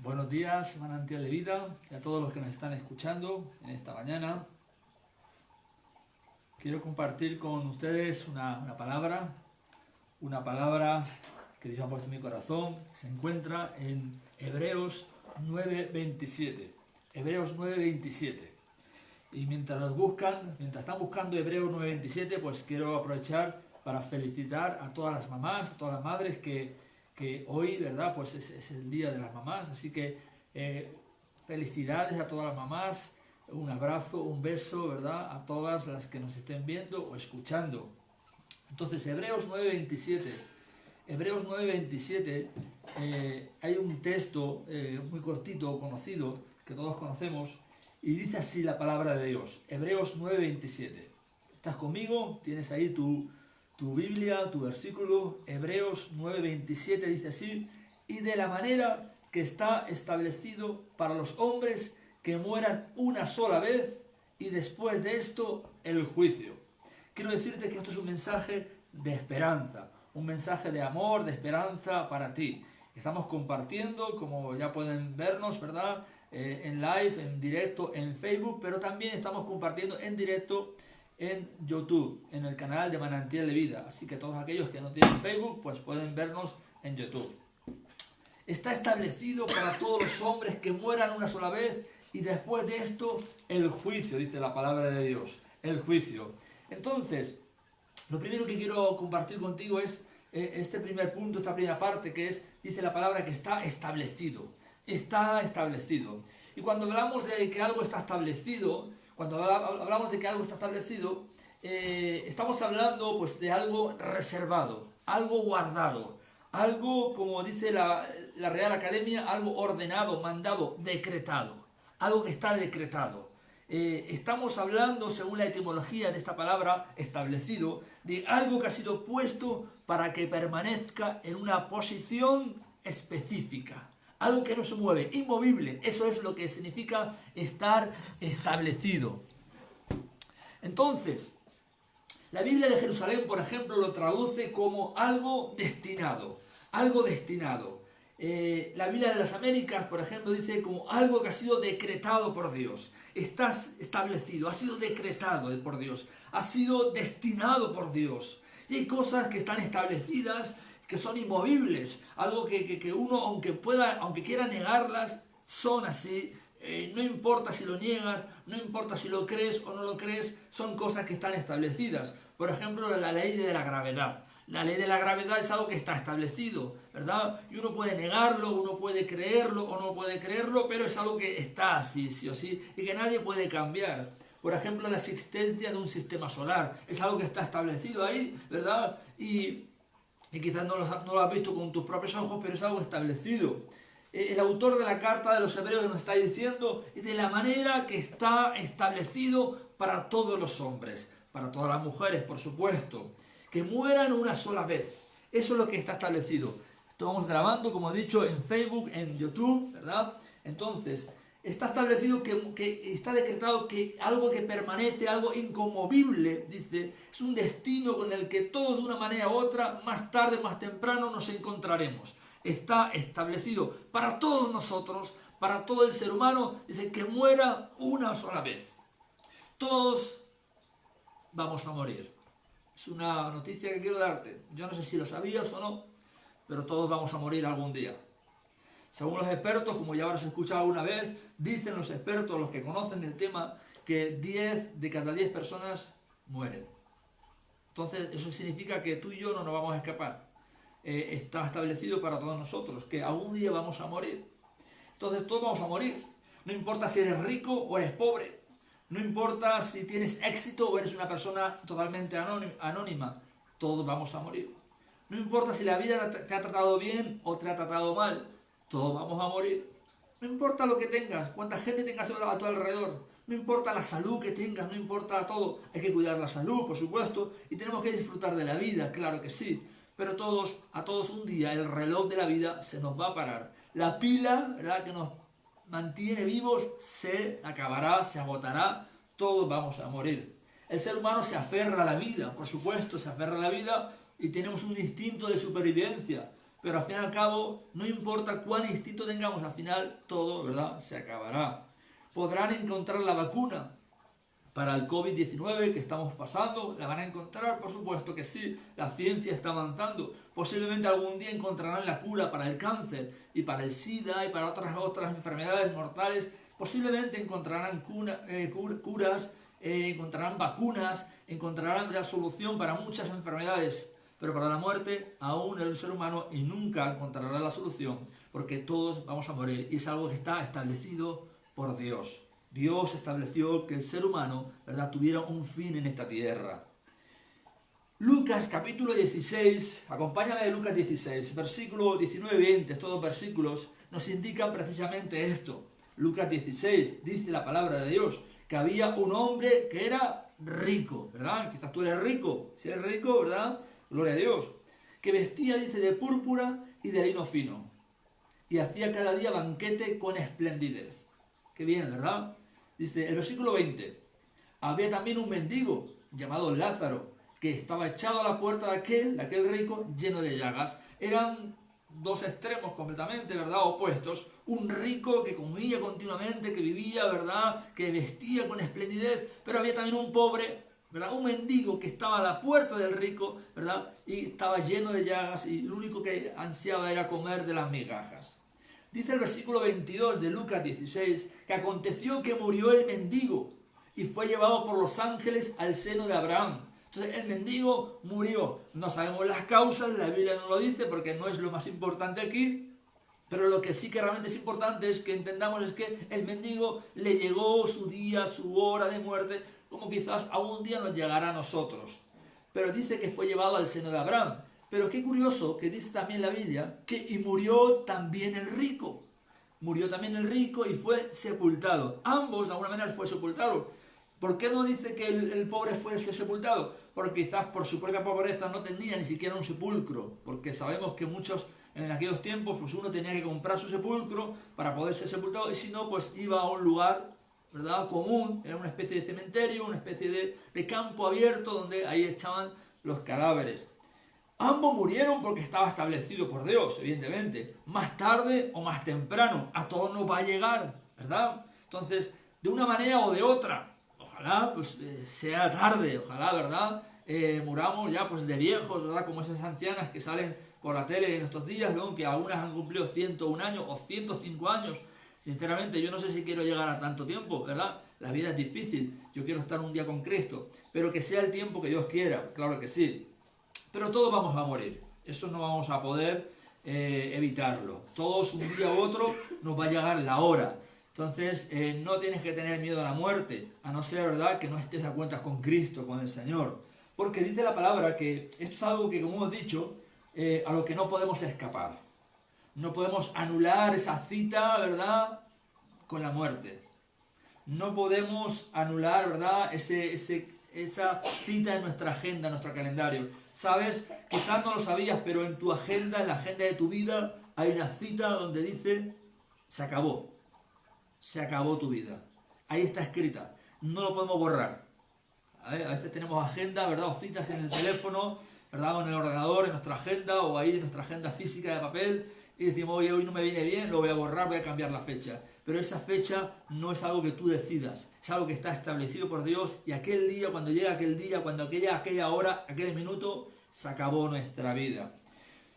Buenos días, manantial de vida, y a todos los que nos están escuchando en esta mañana. Quiero compartir con ustedes una palabra que Dios ha puesto en mi corazón. Se encuentra en Hebreos 9:27. Hebreos 9:27. Y mientras están buscando Hebreos 9:27, pues quiero aprovechar para felicitar a todas las mamás, a todas las madres que hoy, ¿verdad? Pues es el Día de las Mamás, así que felicidades a todas las mamás, un abrazo, un beso, ¿verdad? A todas las que nos estén viendo o escuchando. Entonces, Hebreos 9:27, hay un texto muy cortito, conocido, que todos conocemos, y dice así la palabra de Dios, Hebreos 9:27. ¿Estás conmigo? ¿Tienes ahí tu Biblia, tu versículo? Hebreos 9:27 dice así: y de la manera que está establecido para los hombres que mueran una sola vez y después de esto el juicio. Quiero decirte que esto es un mensaje de esperanza, un mensaje de amor, de esperanza para ti. Estamos compartiendo, como ya pueden vernos, ¿verdad? En live, en directo, en Facebook, pero también estamos compartiendo en directo en YouTube, en el canal de Manantial de Vida. Así que todos aquellos que no tienen Facebook, pues pueden vernos en YouTube. Está establecido para todos los hombres que mueran una sola vez y después de esto el juicio, dice la palabra de Dios, el juicio. Entonces, lo primero que quiero compartir contigo es este primer punto, esta primera parte, que es, dice la palabra, que está establecido. Está establecido. Y cuando hablamos de que algo está establecido, estamos hablando pues de algo reservado, algo guardado, algo, como dice la Real Academia, algo ordenado, mandado, decretado, algo que está decretado. Estamos hablando, según la etimología de esta palabra, establecido, de algo que ha sido puesto para que permanezca en una posición específica. Algo que no se mueve, inmovible. Eso es lo que significa estar establecido. Entonces, la Biblia de Jerusalén, por ejemplo, lo traduce como algo destinado. Algo destinado. La Biblia de las Américas, por ejemplo, dice como algo que ha sido decretado por Dios. Está establecido, ha sido decretado por Dios, ha sido destinado por Dios. Y hay cosas que están establecidas, que son inmovibles, algo que uno, aunque quiera negarlas, son así. No importa si lo niegas, no importa si lo crees o no lo crees, son cosas que están establecidas. Por ejemplo, la ley de la gravedad. La ley de la gravedad es algo que está establecido, ¿verdad? Y uno puede negarlo, uno puede creerlo o no puede creerlo, pero es algo que está así, sí o sí, y que nadie puede cambiar. Por ejemplo, la existencia de un sistema solar es algo que está establecido ahí, ¿verdad? Y quizás no lo has visto con tus propios ojos, pero es algo establecido. El autor de la carta de los Hebreos nos está diciendo de la manera que está establecido para todos los hombres, para todas las mujeres, por supuesto, que mueran una sola vez. Eso es lo que está establecido. Estamos grabando, como he dicho, en Facebook, en YouTube, ¿verdad? Entonces, está establecido que está decretado que algo que permanece, algo inconmovible, dice, es un destino con el que todos de una manera u otra, más tarde o más temprano, nos encontraremos. Está establecido para todos nosotros, para todo el ser humano, dice que muera una sola vez. Todos vamos a morir. Es una noticia que quiero darte. Yo no sé si lo sabías o no, pero todos vamos a morir algún día. Según los expertos, como ya habrás escuchado alguna vez, dicen los expertos, los que conocen el tema, que 10 de cada 10 personas mueren. Entonces, eso significa que tú y yo no nos vamos a escapar. Está establecido para todos nosotros, que algún día vamos a morir. Entonces, todos vamos a morir. No importa si eres rico o eres pobre. No importa si tienes éxito o eres una persona totalmente anónima. Todos vamos a morir. No importa si la vida te ha tratado bien o te ha tratado mal. Todos vamos a morir. No importa lo que tengas, cuánta gente tengas a tu alrededor, no importa la salud que tengas, no importa todo. Hay que cuidar la salud, por supuesto, y tenemos que disfrutar de la vida, claro que sí. Pero a todos un día el reloj de la vida se nos va a parar. La pila, ¿verdad?, que nos mantiene vivos se acabará, se agotará, todos vamos a morir. El ser humano se aferra a la vida, por supuesto, se aferra a la vida y tenemos un instinto de supervivencia. pero al fin y al cabo, no importa cuán instinto tengamos, al final todo, ¿verdad?, se acabará. Podrán encontrar la vacuna para el COVID-19 que estamos pasando. ¿La van a encontrar? Por supuesto que sí. La ciencia está avanzando. Posiblemente algún día encontrarán la cura para el cáncer y para el SIDA y para otras enfermedades mortales. Posiblemente encontrarán curas, encontrarán vacunas, encontrarán la solución para muchas enfermedades. Pero para la muerte, aún el ser humano y nunca encontrará la solución, porque todos vamos a morir. Y es algo que está establecido por Dios. Dios estableció que el ser humano, ¿verdad?, tuviera un fin en esta tierra. Lucas capítulo 16, acompáñame de Lucas 16, versículo 19 y 20, estos dos versículos nos indican precisamente esto. Lucas 16, dice la palabra de Dios, que había un hombre que era rico, ¿verdad? Quizás tú eres rico, si eres rico, ¿verdad?, gloria a Dios. Que vestía, dice, de púrpura y de lino fino, y hacía cada día banquete con esplendidez. Qué bien, ¿verdad? Dice el versículo 20, había también un mendigo llamado Lázaro, que estaba echado a la puerta de aquel rico, lleno de llagas. Eran dos extremos completamente, ¿verdad?, opuestos. Un rico que comía continuamente, que vivía, ¿verdad?, que vestía con esplendidez, pero había también un pobre, ¿verdad?, un mendigo que estaba a la puerta del rico, ¿verdad?, y estaba lleno de llagas y lo único que ansiaba era comer de las migajas. Dice el versículo 22 de Lucas 16, que aconteció que murió el mendigo y fue llevado por los ángeles al seno de Abraham. Entonces el mendigo murió. No sabemos las causas, la Biblia no lo dice porque no es lo más importante aquí, pero lo que sí que realmente es importante es que entendamos es que el mendigo le llegó su día, su hora de muerte, como quizás algún día nos llegará a nosotros. Pero dice que fue llevado al seno de Abraham. Pero qué curioso que dice también la Biblia que y murió también el rico. Murió también el rico y fue sepultado. Ambos de alguna manera fue sepultado. ¿Por qué no dice que el pobre fuese sepultado? Porque quizás por su propia pobreza no tenía ni siquiera un sepulcro. Porque sabemos que muchos en aquellos tiempos pues uno tenía que comprar su sepulcro para poder ser sepultado. Y si no, pues iba a un lugar, ¿verdad?, común. Era una especie de cementerio, una especie de campo abierto donde ahí echaban los cadáveres. Ambos murieron porque estaba establecido por Dios, evidentemente. Más tarde o más temprano, a todos nos va a llegar, ¿verdad? Entonces, de una manera o de otra, ojalá pues sea tarde, ojalá, ¿verdad?, muramos ya pues de viejos, ¿verdad?, como esas ancianas que salen por la tele en estos días, ¿no?, que algunas han cumplido 101 años o 105 años. Sinceramente, yo no sé si quiero llegar a tanto tiempo, ¿verdad? La vida es difícil, yo quiero estar un día con Cristo, pero que sea el tiempo que Dios quiera, claro que sí. Pero todos vamos a morir, eso no vamos a poder evitarlo. Todos un día u otro nos va a llegar la hora. Entonces no tienes que tener miedo a la muerte, a no ser, ¿verdad?, que no estés a cuentas con Cristo, con el Señor. Porque dice la palabra que esto es algo que, como hemos dicho, a lo que no podemos escapar. No podemos anular esa cita, ¿verdad?, con la muerte. No podemos anular, ¿verdad?, esa cita en nuestra agenda, en nuestro calendario. ¿Sabes? Quizás no lo sabías, pero en tu agenda, en la agenda de tu vida, hay una cita donde dice, se acabó. Se acabó tu vida. Ahí está escrita. No lo podemos borrar. A veces tenemos agenda, ¿verdad?, o citas en el teléfono, ¿verdad?, o en el ordenador, en nuestra agenda, o ahí en nuestra agenda física de papel, y decimos, oye, hoy no me viene bien, lo voy a borrar, voy a cambiar la fecha. Pero esa fecha no es algo que tú decidas, es algo que está establecido por Dios, y aquel día, cuando llega aquel día, cuando aquella hora, aquel minuto, se acabó nuestra vida.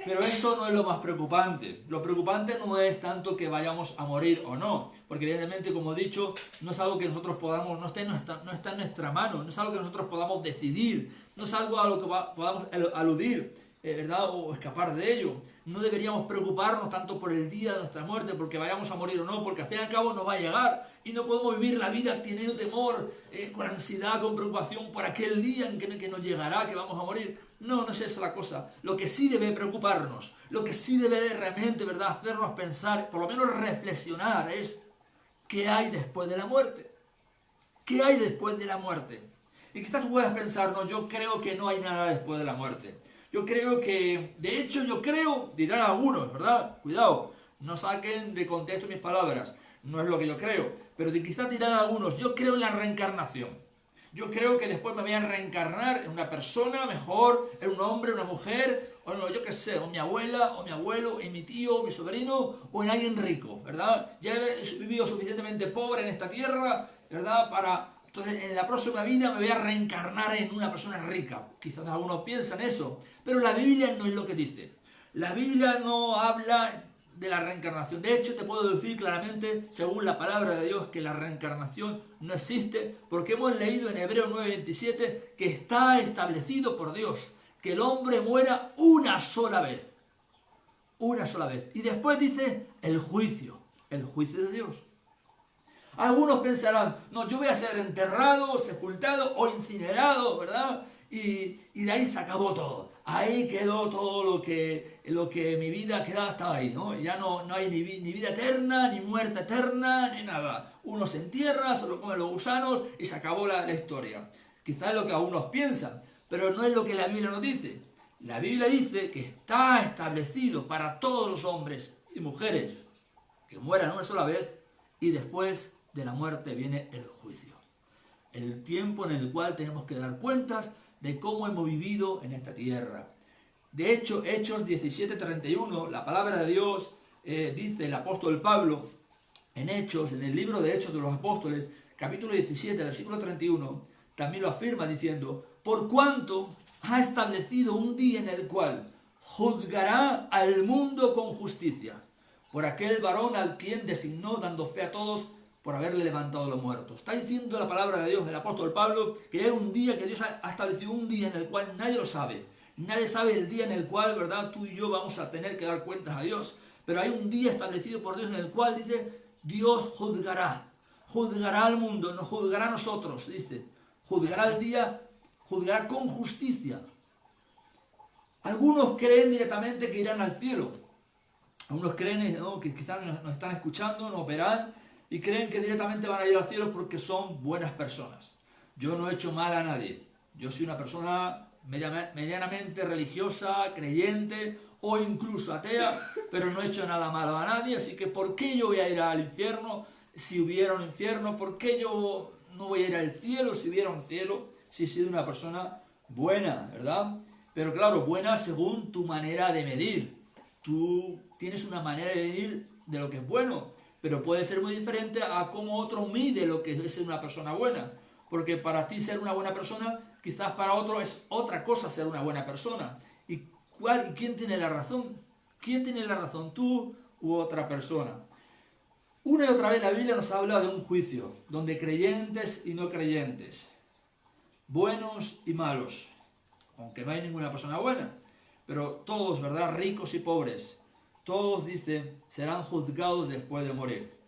Pero esto no es lo más preocupante. Lo preocupante no es tanto que vayamos a morir o no, porque evidentemente, como he dicho, no es algo que nosotros podamos, no está en nuestra mano, no es algo que nosotros podamos decidir, no es algo a lo que podamos aludir, ¿verdad?, o escapar de ello. No deberíamos preocuparnos tanto por el día de nuestra muerte, porque vayamos a morir o no, porque al fin y al cabo nos va a llegar y no podemos vivir la vida teniendo temor, con ansiedad, con preocupación por aquel día en que nos llegará, que vamos a morir. No, no es esa la cosa. Lo que sí debe preocuparnos, lo que sí debe realmente, ¿verdad?, hacernos pensar, por lo menos reflexionar, es ¿qué hay después de la muerte? ¿Qué hay después de la muerte? Y quizás tú puedas pensar, no, yo creo que no hay nada después de la muerte. Yo creo que, de hecho yo creo, dirán algunos, ¿verdad? Cuidado, no saquen de contexto mis palabras, no es lo que yo creo, pero quizás dirán algunos, yo creo en la reencarnación. Yo creo que después me voy a reencarnar en una persona mejor, en un hombre, una mujer, o no, yo qué sé, o mi abuela, o mi abuelo, en mi tío, o mi sobrino, o en alguien rico, ¿verdad? Ya he vivido suficientemente pobre en esta tierra, ¿verdad? Entonces, en la próxima vida me voy a reencarnar en una persona rica. Quizás algunos piensan eso, pero la Biblia no es lo que dice. La Biblia no habla de la reencarnación. De hecho, te puedo decir claramente, según la palabra de Dios, que la reencarnación no existe, porque hemos leído en Hebreos 9:27 que está establecido por Dios que el hombre muera una sola vez. Una sola vez. Y después dice el juicio de Dios. Algunos pensarán, no, yo voy a ser enterrado, sepultado o incinerado, ¿verdad? Y de ahí se acabó todo. Ahí quedó todo lo que mi vida quedaba, estaba ahí, ¿no? Ya no hay ni vida eterna, ni muerte eterna, ni nada. Uno se entierra, se lo comen los gusanos y se acabó la historia. Quizás es lo que algunos piensan, pero no es lo que la Biblia nos dice. La Biblia dice que está establecido para todos los hombres y mujeres que mueran una sola vez y después de la muerte viene el juicio. El tiempo en el cual tenemos que dar cuentas de cómo hemos vivido en esta tierra. De hecho, Hechos 17:31, la palabra de Dios dice el apóstol Pablo en Hechos, en el libro de Hechos de los Apóstoles, capítulo 17, versículo 31, también lo afirma diciendo, por cuanto ha establecido un día en el cual juzgará al mundo con justicia, por aquel varón al quien designó, dando fe a todos, por haberle levantado a los muertos. Está diciendo la palabra de Dios, el apóstol Pablo, que hay un día, que Dios ha establecido un día en el cual nadie lo sabe. Nadie sabe el día en el cual, ¿verdad?, tú y yo vamos a tener que dar cuentas a Dios. Pero hay un día establecido por Dios en el cual, dice, Dios juzgará al mundo, nos juzgará a nosotros, dice. Juzgará el día, juzgará con justicia. Algunos creen directamente que irán al cielo. Algunos creen, ¿no?, que quizás nos están escuchando, nos verán y creen que directamente van a ir al cielo porque son buenas personas. Yo no he hecho mal a nadie. Yo soy una persona medianamente religiosa, creyente o incluso atea, pero no he hecho nada malo a nadie, así que ¿por qué yo voy a ir al infierno si hubiera un infierno? ¿Por qué yo no voy a ir al cielo si hubiera un cielo? Si he sido una persona buena, ¿verdad? Pero claro, buena según tu manera de medir. Tú tienes una manera de medir de lo que es bueno, pero puede ser muy diferente a cómo otro mide lo que es ser una persona buena. Porque para ti ser una buena persona, quizás para otro es otra cosa ser una buena persona. ¿Y quién tiene la razón? ¿Quién tiene la razón, tú u otra persona? Una y otra vez la Biblia nos habla de un juicio, donde creyentes y no creyentes, buenos y malos, aunque no hay ninguna persona buena, pero todos, ¿verdad?, ricos y pobres, todos, dice, serán juzgados después de morir.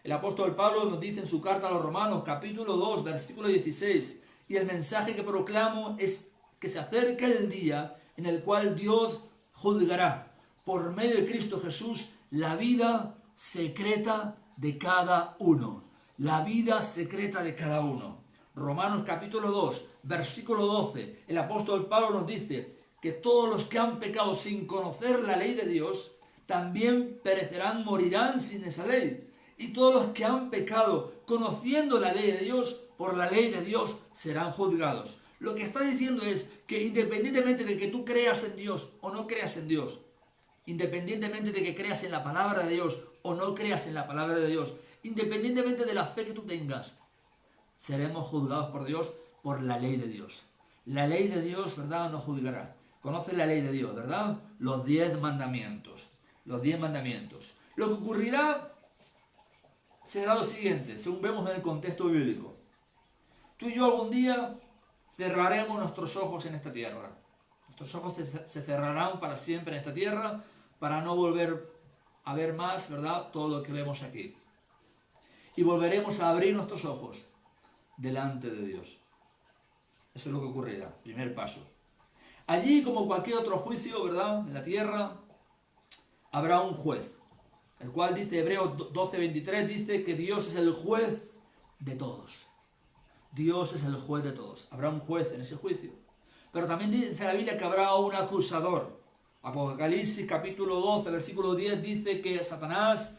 El apóstol Pablo nos dice en su carta a los Romanos, capítulo 2, versículo 16, y el mensaje que proclamo es que se acerca el día en el cual Dios juzgará por medio de Cristo Jesús la vida secreta de cada uno. La vida secreta de cada uno. Romanos capítulo 2, versículo 12, el apóstol Pablo nos dice que todos los que han pecado sin conocer la ley de Dios también perecerán, morirán sin esa ley. Y todos los que han pecado conociendo la ley de Dios, por la ley de Dios serán juzgados. Lo que está diciendo es que independientemente de que tú creas en Dios o no creas en Dios, independientemente de que creas en la palabra de Dios o no creas en la palabra de Dios, independientemente de la fe que tú tengas, seremos juzgados por Dios por la ley de Dios. La ley de Dios, ¿verdad?, nos juzgará. Conoce la ley de Dios, ¿verdad? Los 10 mandamientos. Los 10 mandamientos. Lo que ocurrirá será lo siguiente, según vemos en el contexto bíblico. Tú y yo algún día cerraremos nuestros ojos en esta tierra. Nuestros ojos se cerrarán para siempre en esta tierra para no volver a ver más, ¿verdad?, todo lo que vemos aquí. Y volveremos a abrir nuestros ojos delante de Dios. Eso es lo que ocurrirá, primer paso. Allí, como cualquier otro juicio, ¿verdad?, en la tierra, habrá un juez, el cual dice Hebreos 12:23, dice que Dios es el juez de todos. Dios es el juez de todos. Habrá un juez en ese juicio. Pero también dice la Biblia que habrá un acusador. Apocalipsis capítulo 12, versículo 10 dice que Satanás,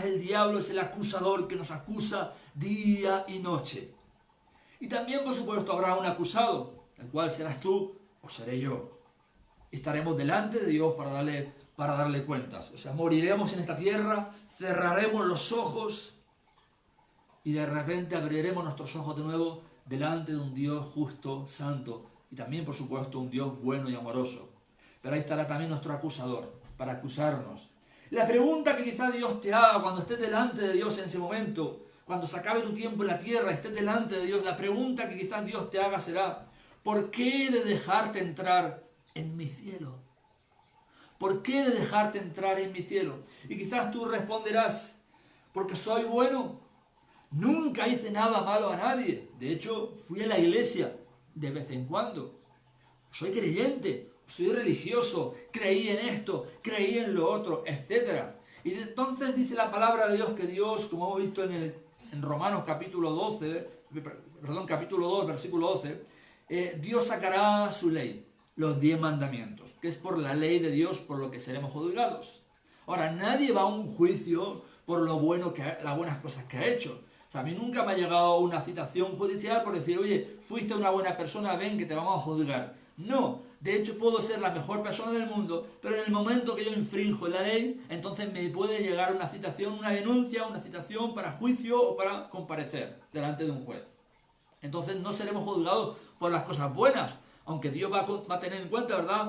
el diablo, es el acusador que nos acusa día y noche. Y también, por supuesto, habrá un acusado, el cual serás tú o seré yo. estaremos delante de Dios para darle cuentas. O sea, moriremos en esta tierra, cerraremos los ojos y de repente abriremos nuestros ojos de nuevo delante de un Dios justo, santo y también, por supuesto, un Dios bueno y amoroso. Pero ahí estará también nuestro acusador para acusarnos. La pregunta que quizás Dios te haga cuando estés delante de Dios en ese momento, cuando se acabe tu tiempo en la tierra, estés delante de Dios, la pregunta que quizás Dios te haga será: ¿por qué he de dejarte entrar en mi cielo? ¿Por qué he de dejarte entrar en mi cielo? Y quizás tú responderás: porque soy bueno, nunca hice nada malo a nadie, de hecho fui a la iglesia de vez en cuando, soy creyente, soy religioso, creí en esto, creí en lo otro, etc. Y entonces dice la palabra de Dios que Dios, como hemos visto en Romanos capítulo 2, versículo 12, Dios sacará su ley, los 10 mandamientos, que es por la ley de Dios por lo que seremos juzgados. Ahora, nadie va a un juicio por las buenas cosas que ha hecho. O sea, a mí nunca me ha llegado una citación judicial por decir: oye, fuiste una buena persona, ven que te vamos a juzgar. No, de hecho puedo ser la mejor persona del mundo, pero en el momento que yo infrinjo la ley, entonces me puede llegar una citación, una denuncia, una citación para juicio o para comparecer delante de un juez. Entonces no seremos juzgados por las cosas buenas, aunque Dios va a tener en cuenta, ¿verdad?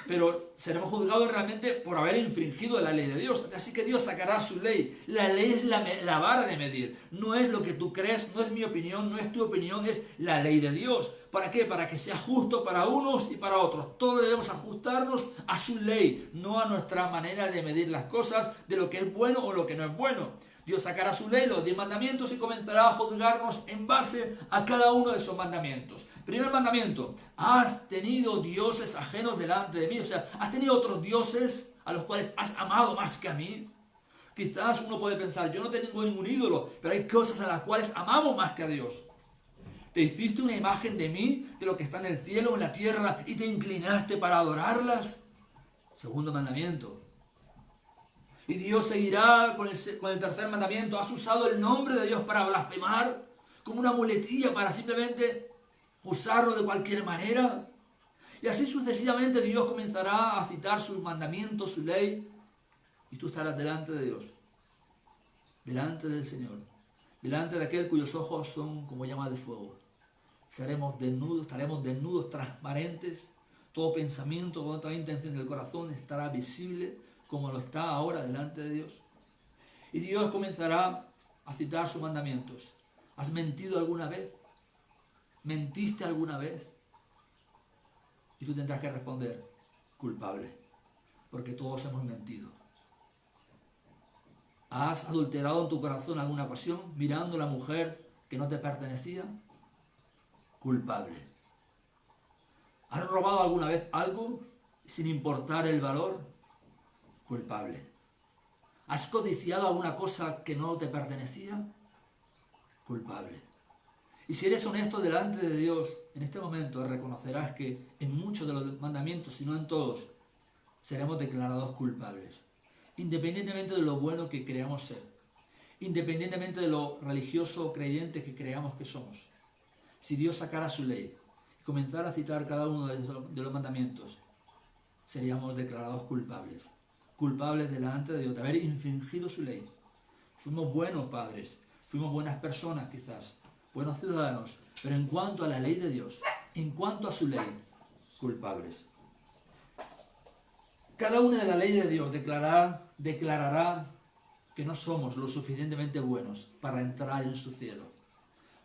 Pero seremos juzgados realmente por haber infringido la ley de Dios. Así que Dios sacará su ley. La ley es la vara de medir. No es lo que tú crees, no es mi opinión, no es tu opinión, es la ley de Dios. ¿Para qué? Para que sea justo para unos y para otros. Todos debemos ajustarnos a su ley, no a nuestra manera de medir las cosas, de lo que es bueno o lo que no es bueno. Dios sacará su ley, los 10 mandamientos, y comenzará a juzgarnos en base a cada uno de esos mandamientos. Primer mandamiento: has tenido dioses ajenos delante de mí. O sea, has tenido otros dioses a los cuales has amado más que a mí. Quizás uno puede pensar: yo no tengo ningún ídolo, pero hay cosas a las cuales amamos más que a Dios. ¿Te hiciste una imagen de mí, de lo que está en el cielo o en la tierra, y te inclinaste para adorarlas? Segundo mandamiento. Y Dios seguirá con el tercer mandamiento: has usado el nombre de Dios para blasfemar, como una muletilla para simplemente usarlo de cualquier manera. Y así sucesivamente Dios comenzará a citar sus mandamientos, su ley, y tú estarás delante de Dios, delante del Señor, delante de aquel cuyos ojos son como llamas de fuego. Estaremos desnudos, transparentes. Todo pensamiento, toda intención del corazón estará visible como lo está ahora delante de Dios. Y Dios comenzará a citar sus mandamientos. ¿Has mentido alguna vez? ¿Mentiste alguna vez? Y tú tendrás que responder: culpable, porque todos hemos mentido. ¿Has adulterado en tu corazón alguna ocasión mirando a la mujer que no te pertenecía? Culpable. ¿Has robado alguna vez algo sin importar el valor? Culpable. ¿Has codiciado alguna cosa que no te pertenecía? Culpable. Y si eres honesto delante de Dios, en este momento reconocerás que en muchos de los mandamientos, si no en todos, seremos declarados culpables. Independientemente de lo bueno que creamos ser. Independientemente de lo religioso o creyente que creamos que somos. Si Dios sacara su ley y comenzara a citar cada uno de los mandamientos, seríamos declarados culpables. Culpables delante de Dios de haber infringido su ley. Fuimos buenos padres, fuimos buenas personas quizás, buenos ciudadanos, pero en cuanto a la ley de Dios, en cuanto a su ley, culpables. Cada una de la ley de Dios declarará que no somos lo suficientemente buenos para entrar en su cielo.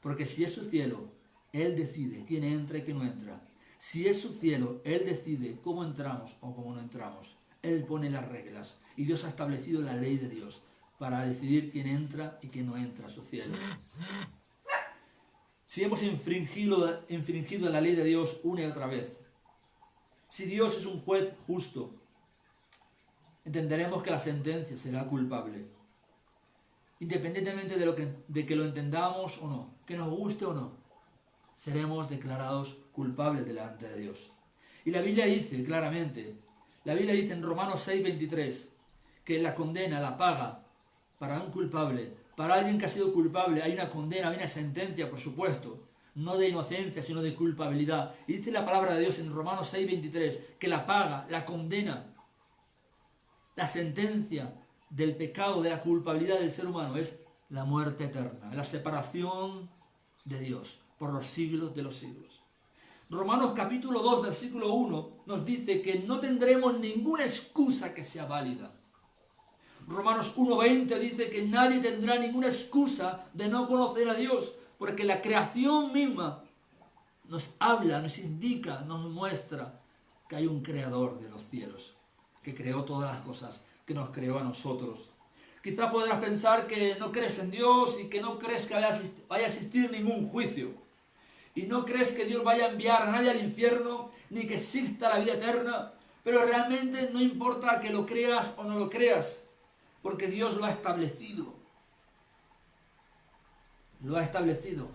Porque si es su cielo, Él decide quién entra y quién no entra. Si es su cielo, Él decide cómo entramos o cómo no entramos. Él pone las reglas y Dios ha establecido la ley de Dios para decidir quién entra y quién no entra a su cielo. Si hemos infringido la ley de Dios una y otra vez, si Dios es un juez justo, entenderemos que la sentencia será culpable. Independientemente de que lo entendamos o no, que nos guste o no, seremos declarados culpables delante de Dios. Y la Biblia dice claramente, en Romanos 6:23, que la condena, la paga para un culpable, para alguien que ha sido culpable, hay una condena, hay una sentencia, por supuesto. no de inocencia, sino de culpabilidad. Y dice la palabra de Dios en Romanos 6:23, que la paga, la condena, la sentencia del pecado, de la culpabilidad del ser humano es la muerte eterna, la separación de Dios por los siglos de los siglos. Romanos capítulo 2, versículo 1 nos dice que no tendremos ninguna excusa que sea válida. Romanos 1:20 dice que nadie tendrá ninguna excusa de no conocer a Dios, porque la creación misma nos habla, nos indica, nos muestra que hay un creador de los cielos, que creó todas las cosas, que nos creó a nosotros. Quizá podrás pensar que no crees en Dios y que no crees que vaya a existir ningún juicio. Y no crees que Dios vaya a enviar a nadie al infierno, ni que exista la vida eterna. Pero realmente no importa que lo creas o no lo creas, porque Dios lo ha establecido. Lo ha establecido.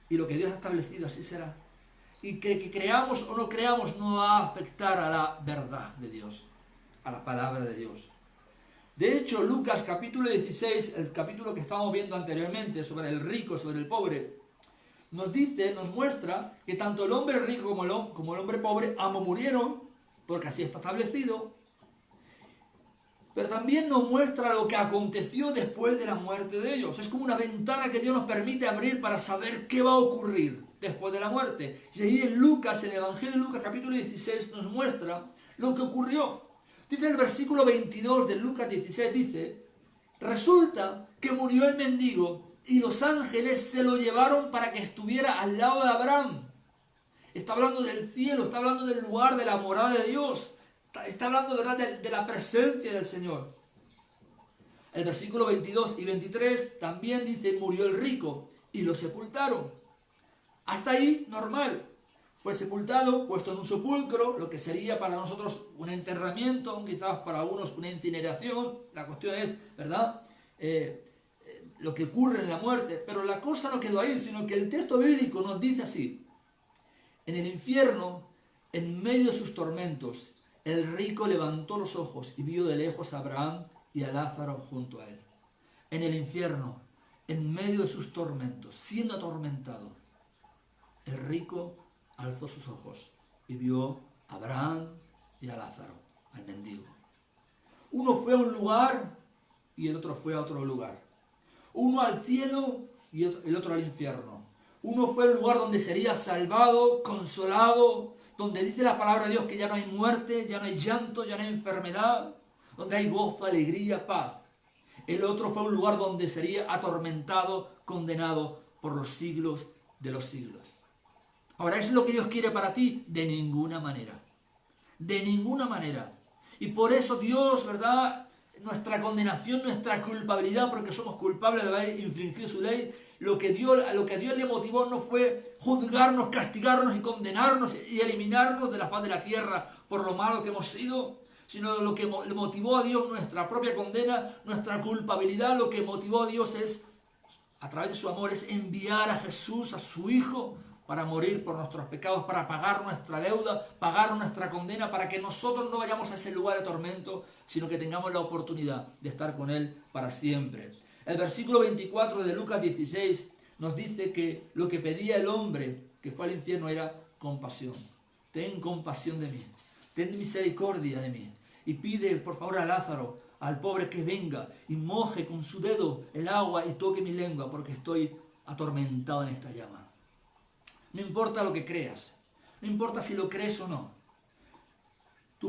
Y lo que Dios ha establecido así será. Y que creamos o no creamos no va a afectar a la verdad de Dios, a la palabra de Dios. De hecho, Lucas capítulo 16, el capítulo que estábamos viendo anteriormente sobre el rico, sobre el pobre, nos dice, nos muestra que tanto el hombre rico como el hombre pobre ambos murieron, porque así está establecido. Pero también nos muestra lo que aconteció después de la muerte de ellos. Es como una ventana que Dios nos permite abrir para saber qué va a ocurrir después de la muerte. Y ahí en Lucas, en el Evangelio de Lucas capítulo 16, nos muestra lo que ocurrió. Dice el versículo 22 de Lucas 16, dice, resulta que murió el mendigo y los ángeles se lo llevaron para que estuviera al lado de Abraham. Está hablando del cielo, está hablando del lugar de la morada de Dios. Está hablando, ¿verdad?, de la presencia del Señor. El versículo 22 y 23 también dice, murió el rico y lo sepultaron. Hasta ahí, normal. Fue sepultado, puesto en un sepulcro, lo que sería para nosotros un enterramiento, quizás para algunos una incineración. La cuestión es, ¿verdad?, lo que ocurre en la muerte. Pero la cosa no quedó ahí, sino que el texto bíblico nos dice así. En el infierno, en medio de sus tormentos, el rico levantó los ojos y vio de lejos a Abraham y a Lázaro junto a él. En el infierno, en medio de sus tormentos, siendo atormentado, el rico alzó sus ojos y vio a Abraham y a Lázaro, al mendigo. Uno fue a un lugar y el otro fue a otro lugar. Uno al cielo y el otro al infierno. Uno fue al lugar donde sería salvado, consolado, donde dice la palabra de Dios que ya no hay muerte, ya no hay llanto, ya no hay enfermedad, donde hay gozo, alegría, paz. El otro fue un lugar donde sería atormentado, condenado por los siglos de los siglos. Ahora, ¿es lo que Dios quiere para ti? De ninguna manera. De ninguna manera. Y por eso Dios, ¿verdad?, nuestra condenación, nuestra culpabilidad, porque somos culpables de haber infringido su ley, lo que a Dios le motivó no fue juzgarnos, castigarnos y condenarnos y eliminarnos de la faz de la tierra por lo malo que hemos sido, sino lo que le motivó a Dios nuestra propia condena, nuestra culpabilidad. Lo que motivó a Dios es, a través de su amor, es enviar a Jesús, a su Hijo, para morir por nuestros pecados, para pagar nuestra deuda, pagar nuestra condena, para que nosotros no vayamos a ese lugar de tormento, sino que tengamos la oportunidad de estar con Él para siempre. El versículo 24 de Lucas 16 nos dice que lo que pedía el hombre que fue al infierno era compasión. Ten compasión de mí, ten misericordia de mí. Y pide por favor a Lázaro, al pobre, que venga y moje con su dedo el agua y toque mi lengua, porque estoy atormentado en esta llama. No importa lo que creas, no importa si lo crees o no. Tu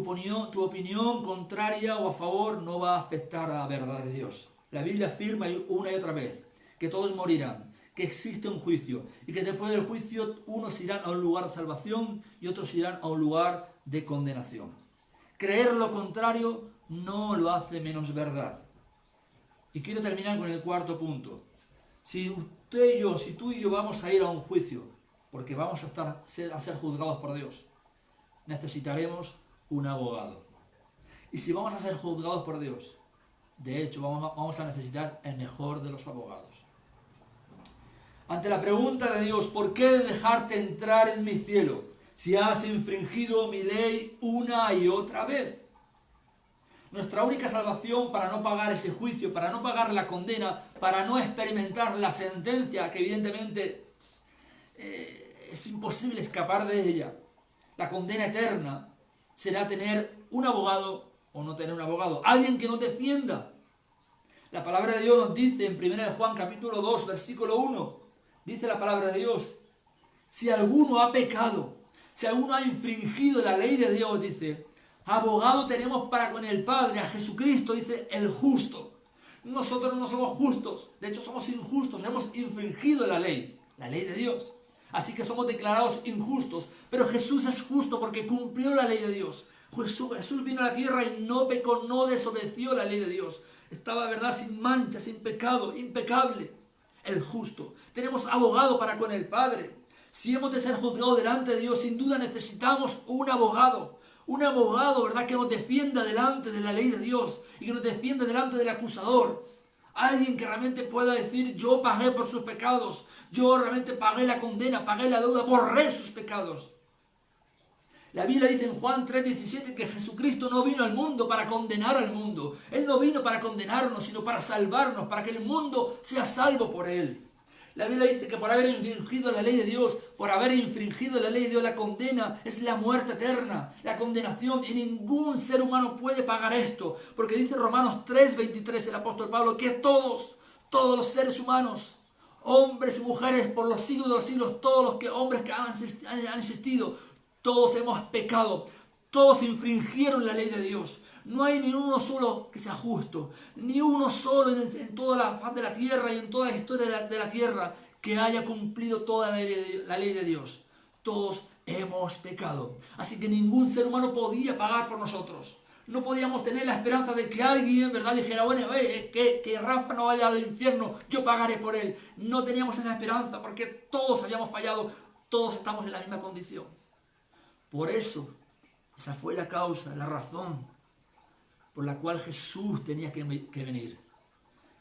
opinión contraria o a favor no va a afectar a la verdad de Dios. La Biblia afirma una y otra vez que todos morirán, que existe un juicio y que después del juicio unos irán a un lugar de salvación y otros irán a un lugar de condenación. Creer lo contrario no lo hace menos verdad. Y quiero terminar con el cuarto punto. Si tú y yo vamos a ir a un juicio, porque vamos a ser juzgados por Dios, necesitaremos un abogado. Y si vamos a ser juzgados por Dios, de hecho vamos a necesitar el mejor de los abogados. Ante la pregunta de Dios, ¿por qué dejarte entrar en mi cielo si has infringido mi ley una y otra vez? Nuestra única salvación para no pagar ese juicio, para no pagar la condena, para no experimentar la sentencia que evidentemente es imposible escapar de ella. La condena eterna será tener un abogado o no tener un abogado, alguien que nos defienda. La palabra de Dios nos dice en 1 Juan capítulo 2, versículo 1, dice la palabra de Dios, si alguno ha pecado, si alguno ha infringido la ley de Dios, dice, abogado tenemos para con el Padre, a Jesucristo, dice, el justo. Nosotros no somos justos, de hecho somos injustos, hemos infringido la ley de Dios. Así que somos declarados injustos, pero Jesús es justo porque cumplió la ley de Dios. Jesús vino a la tierra y no pecó, no desobedeció la ley de Dios. Estaba, ¿verdad?, sin mancha, sin pecado, impecable. El justo. Tenemos abogado para con el Padre. Si hemos de ser juzgados delante de Dios, sin duda necesitamos un abogado. Un abogado, ¿verdad?, que nos defienda delante de la ley de Dios y que nos defienda delante del acusador. Alguien que realmente pueda decir, yo pagué por sus pecados, yo realmente pagué la condena, pagué la deuda, borré sus pecados. La Biblia dice en Juan 3:17 que Jesucristo no vino al mundo para condenar al mundo. Él no vino para condenarnos, sino para salvarnos, para que el mundo sea salvo por Él. La Biblia dice que por haber infringido la ley de Dios, por haber infringido la ley de Dios, la condena es la muerte eterna, la condenación, y ningún ser humano puede pagar esto, porque dice Romanos 3:23 el apóstol Pablo que todos los seres humanos, hombres y mujeres por los siglos de los siglos, todos los hombres que han existido, todos hemos pecado, todos infringieron la ley de Dios. No hay ni uno solo que sea justo, ni uno solo en toda la faz de la tierra y en toda la historia de la tierra que haya cumplido toda la ley de Dios. Todos hemos pecado. Así que ningún ser humano podía pagar por nosotros. No podíamos tener la esperanza de que alguien, ¿verdad?, dijera, bueno, que Rafa no vaya al infierno, yo pagaré por él. No teníamos esa esperanza porque todos habíamos fallado, todos estamos en la misma condición. Por eso, esa fue la causa, la razón por la cual Jesús tenía que venir.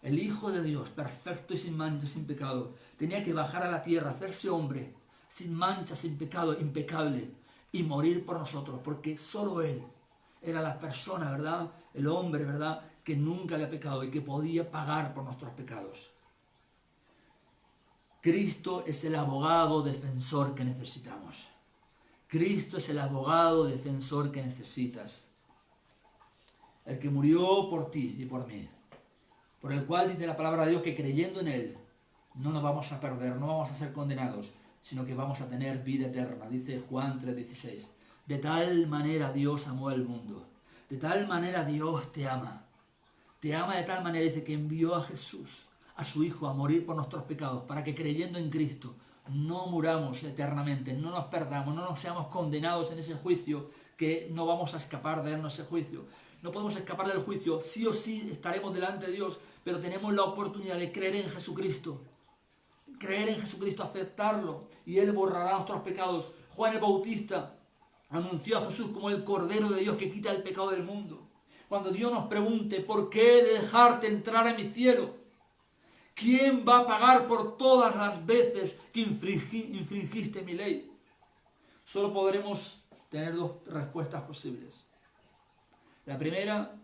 El Hijo de Dios, perfecto y sin mancha, sin pecado, tenía que bajar a la tierra, hacerse hombre, sin mancha, sin pecado, impecable, y morir por nosotros, porque solo Él era la persona, ¿verdad?, el hombre, ¿verdad?, que nunca había pecado y que podía pagar por nuestros pecados. Cristo es el abogado defensor que necesitamos. Cristo es el abogado defensor que necesitas. El que murió por ti y por mí, por el cual dice la palabra de Dios que creyendo en Él no nos vamos a perder, no vamos a ser condenados, sino que vamos a tener vida eterna. Dice Juan 3:16, de tal manera Dios amó al mundo, de tal manera Dios te ama de tal manera, dice, que envió a Jesús, a su Hijo, a morir por nuestros pecados, para que creyendo en Cristo no muramos eternamente, no nos perdamos, no nos seamos condenados en ese juicio, que no vamos a escapar de ese juicio. No podemos escapar del juicio, sí o sí estaremos delante de Dios, pero tenemos la oportunidad de creer en Jesucristo. Creer en Jesucristo, aceptarlo, y Él borrará nuestros pecados. Juan el Bautista anunció a Jesús como el Cordero de Dios que quita el pecado del mundo. Cuando Dios nos pregunte, ¿por qué he de dejarte entrar en mi cielo? ¿Quién va a pagar por todas las veces que infringiste mi ley? Solo podremos tener dos respuestas posibles. La primera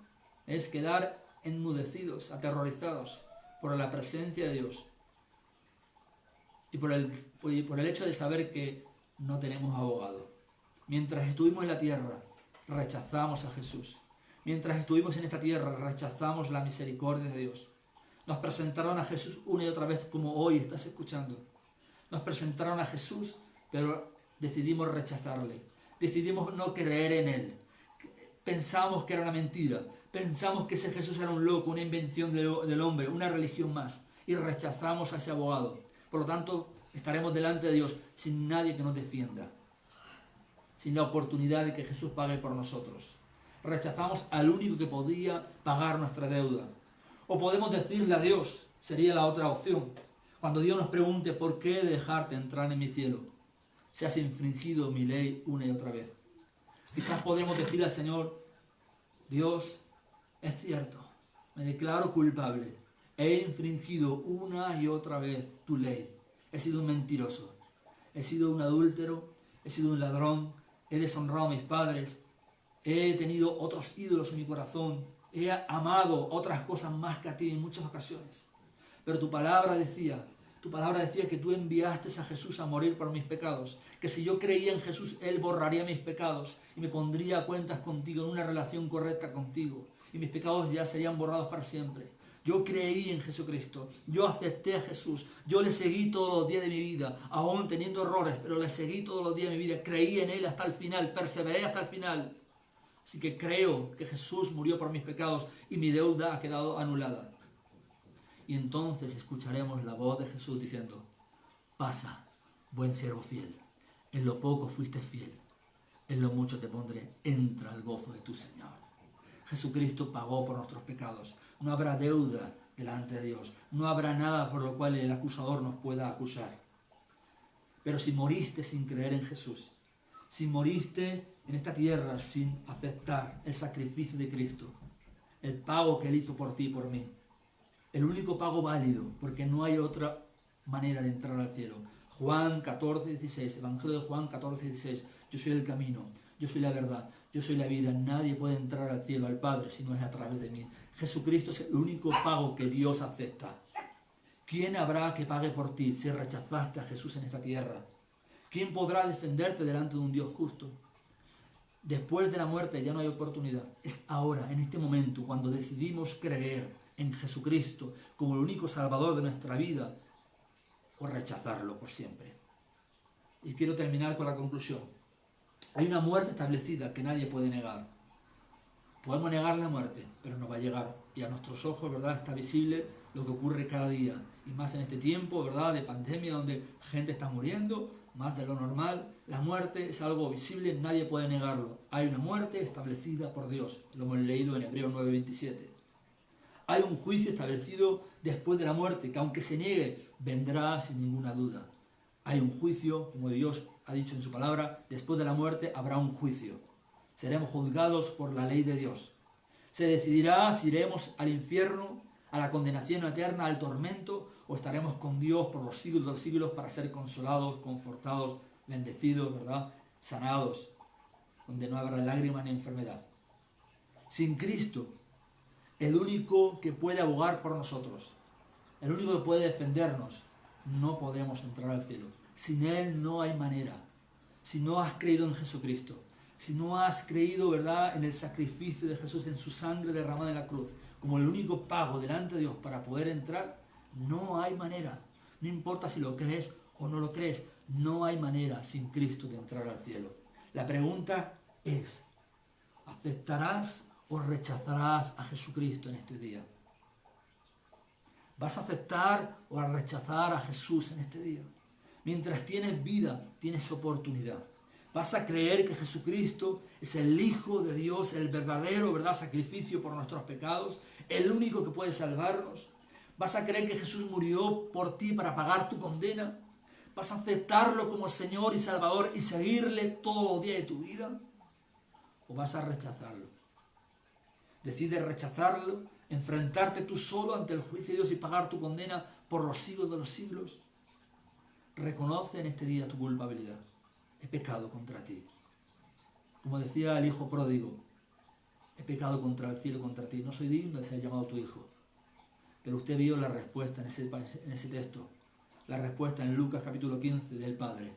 es quedar enmudecidos, aterrorizados por la presencia de Dios y por el hecho de saber que no tenemos abogado. Mientras estuvimos en la tierra, rechazamos a Jesús. Mientras estuvimos en esta tierra, rechazamos la misericordia de Dios. Nos presentaron a Jesús una y otra vez, como hoy estás escuchando. Nos presentaron a Jesús, pero decidimos rechazarle. Decidimos no creer en Él. Pensamos que era una mentira. Pensamos que ese Jesús era un loco, una invención del hombre, una religión más. Y rechazamos a ese abogado. Por lo tanto, estaremos delante de Dios sin nadie que nos defienda. Sin la oportunidad de que Jesús pague por nosotros. Rechazamos al único que podía pagar nuestra deuda. O podemos decirle a Dios, sería la otra opción. Cuando Dios nos pregunte, ¿por qué dejarte entrar en mi cielo? Si has infringido mi ley una y otra vez. Quizás podremos decirle al Señor, Dios, es cierto, me declaro culpable. He infringido una y otra vez tu ley. He sido un mentiroso. He sido un adúltero. He sido un ladrón. He deshonrado a mis padres. He tenido otros ídolos en mi corazón. He amado otras cosas más que a ti en muchas ocasiones. Pero tu palabra Tu palabra decía que tú enviaste a Jesús a morir por mis pecados, que si yo creía en Jesús, Él borraría mis pecados y me pondría a cuentas contigo, en una relación correcta contigo, y mis pecados ya serían borrados para siempre. Yo creí en Jesucristo, yo acepté a Jesús, yo le seguí todos los días de mi vida, aún teniendo errores, pero le seguí todos los días de mi vida, creí en Él hasta el final, perseveré hasta el final. Así que creo que Jesús murió por mis pecados y mi deuda ha quedado anulada. Y entonces escucharemos la voz de Jesús diciendo: pasa, buen siervo fiel, en lo poco fuiste fiel, en lo mucho te pondré, entra al gozo de tu Señor. Jesucristo pagó por nuestros pecados, no habrá deuda delante de Dios, no habrá nada por lo cual el acusador nos pueda acusar. Pero si moriste sin creer en Jesús, si moriste en esta tierra sin aceptar el sacrificio de Cristo, el pago que Él hizo por ti y por mí, el único pago válido, porque no hay otra manera de entrar al cielo. Juan 14, 16, Evangelio de Juan 14, 16. Yo soy el camino, yo soy la verdad, yo soy la vida. Nadie puede entrar al cielo, al Padre, si no es a través de mí. Jesucristo es el único pago que Dios acepta. ¿Quién habrá que pague por ti si rechazaste a Jesús en esta tierra? ¿Quién podrá defenderte delante de un Dios justo? Después de la muerte ya no hay oportunidad. Es ahora, en este momento, cuando decidimos creer en Jesucristo como el único Salvador de nuestra vida, o rechazarlo por siempre. Y quiero terminar con la conclusión. Hay una muerte establecida que nadie puede negar. Podemos negar la muerte, pero no va a llegar. Y a nuestros ojos, ¿verdad?, está visible lo que ocurre cada día. Y más en este tiempo, ¿verdad?, de pandemia, donde gente está muriendo, más de lo normal. La muerte es algo visible, nadie puede negarlo. Hay una muerte establecida por Dios. Lo hemos leído en Hebreos 9:27. Hay un juicio establecido después de la muerte, que aunque se niegue, vendrá sin ninguna duda. Hay un juicio, como Dios ha dicho en su palabra, después de la muerte habrá un juicio. Seremos juzgados por la ley de Dios. Se decidirá si iremos al infierno, a la condenación eterna, al tormento, o estaremos con Dios por los siglos de los siglos para ser consolados, confortados, bendecidos, ¿verdad?, sanados, donde no habrá lágrimas ni enfermedad. Sin Cristo, el único que puede abogar por nosotros, el único que puede defendernos, no podemos entrar al cielo. Sin Él no hay manera. Si no has creído en Jesucristo, si no has creído, ¿verdad?, en el sacrificio de Jesús, en su sangre derramada en la cruz, como el único pago delante de Dios para poder entrar, no hay manera. No importa si lo crees o no lo crees, no hay manera sin Cristo de entrar al cielo. La pregunta es: ¿aceptarás o rechazarás a Jesucristo en este día? ¿Vas a aceptar o a rechazar a Jesús en este día? Mientras tienes vida, tienes oportunidad. ¿Vas a creer que Jesucristo es el Hijo de Dios, el verdadero, ¿verdad?, sacrificio por nuestros pecados, el único que puede salvarnos? ¿Vas a creer que Jesús murió por ti para pagar tu condena? ¿Vas a aceptarlo como Señor y Salvador y seguirle todos los días de tu vida? ¿O vas a rechazarlo? Decides rechazarlo, enfrentarte tú solo ante el juicio de Dios y pagar tu condena por los siglos de los siglos. Reconoce en este día tu culpabilidad. He pecado contra ti. Como decía el hijo pródigo, he pecado contra el cielo y contra ti. No soy digno de ser llamado tu hijo. Pero usted vio la respuesta en ese texto. La respuesta en Lucas capítulo 15 del Padre.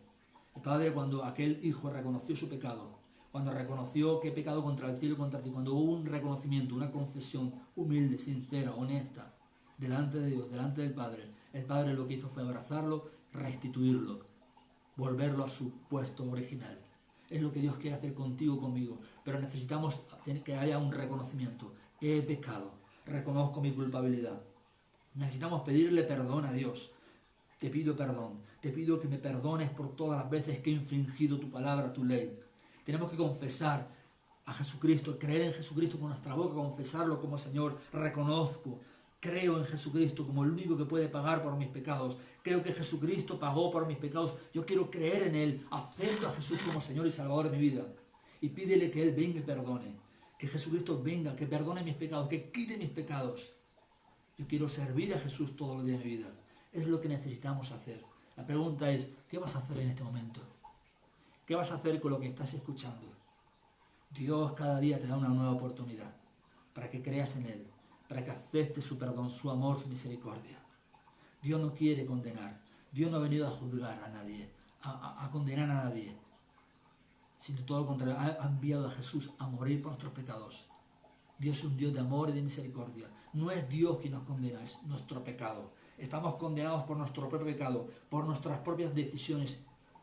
El Padre, cuando aquel hijo reconoció su pecado, cuando reconoció que he pecado contra el cielo y contra ti, cuando hubo un reconocimiento, una confesión humilde, sincera, honesta, delante de Dios, delante del Padre, el Padre lo que hizo fue abrazarlo, restituirlo, volverlo a su puesto original. Es lo que Dios quiere hacer contigo y conmigo, pero necesitamos que haya un reconocimiento. He pecado, reconozco mi culpabilidad. Necesitamos pedirle perdón a Dios. Te pido perdón, te pido que me perdones por todas las veces que he infringido tu palabra, tu ley. Tenemos que confesar a Jesucristo, creer en Jesucristo con nuestra boca, confesarlo como Señor. Reconozco, creo en Jesucristo como el único que puede pagar por mis pecados. Creo que Jesucristo pagó por mis pecados. Yo quiero creer en Él. Acepto a Jesús como Señor y Salvador de mi vida. Y pídele que Él venga y perdone. Que Jesucristo venga, que perdone mis pecados, que quite mis pecados. Yo quiero servir a Jesús todos los días de mi vida. Es lo que necesitamos hacer. La pregunta es, ¿qué vas a hacer en este momento? ¿Qué vas a hacer con lo que estás escuchando? Dios cada día te da una nueva oportunidad para que creas en Él, para que aceptes su perdón, su amor, su misericordia. Dios no quiere condenar. Dios no ha venido a juzgar a nadie, a condenar a nadie, sino todo lo contrario, ha enviado a Jesús a morir por nuestros pecados. Dios es un Dios de amor y de misericordia. No es Dios quien nos condena, es nuestro pecado. Estamos condenados por nuestro propio pecado, por nuestras propias decisiones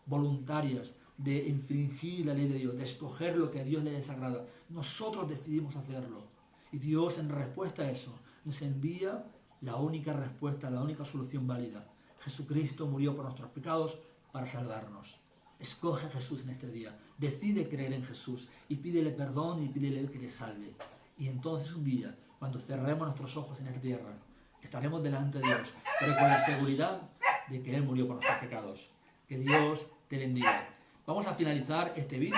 voluntarias de infringir la ley de Dios, de escoger lo que a Dios le desagrada. Nosotros decidimos hacerlo. Y Dios, en respuesta a eso, nos envía la única respuesta, la única solución válida. Jesucristo murió por nuestros pecados para salvarnos. Escoge a Jesús en este día. Decide creer en Jesús y pídele perdón y pídele que te salve. Y entonces un día, cuando cerremos nuestros ojos en esta tierra, estaremos delante de Dios, pero con la seguridad de que Él murió por nuestros pecados. Que Dios te bendiga. Vamos a finalizar este vídeo.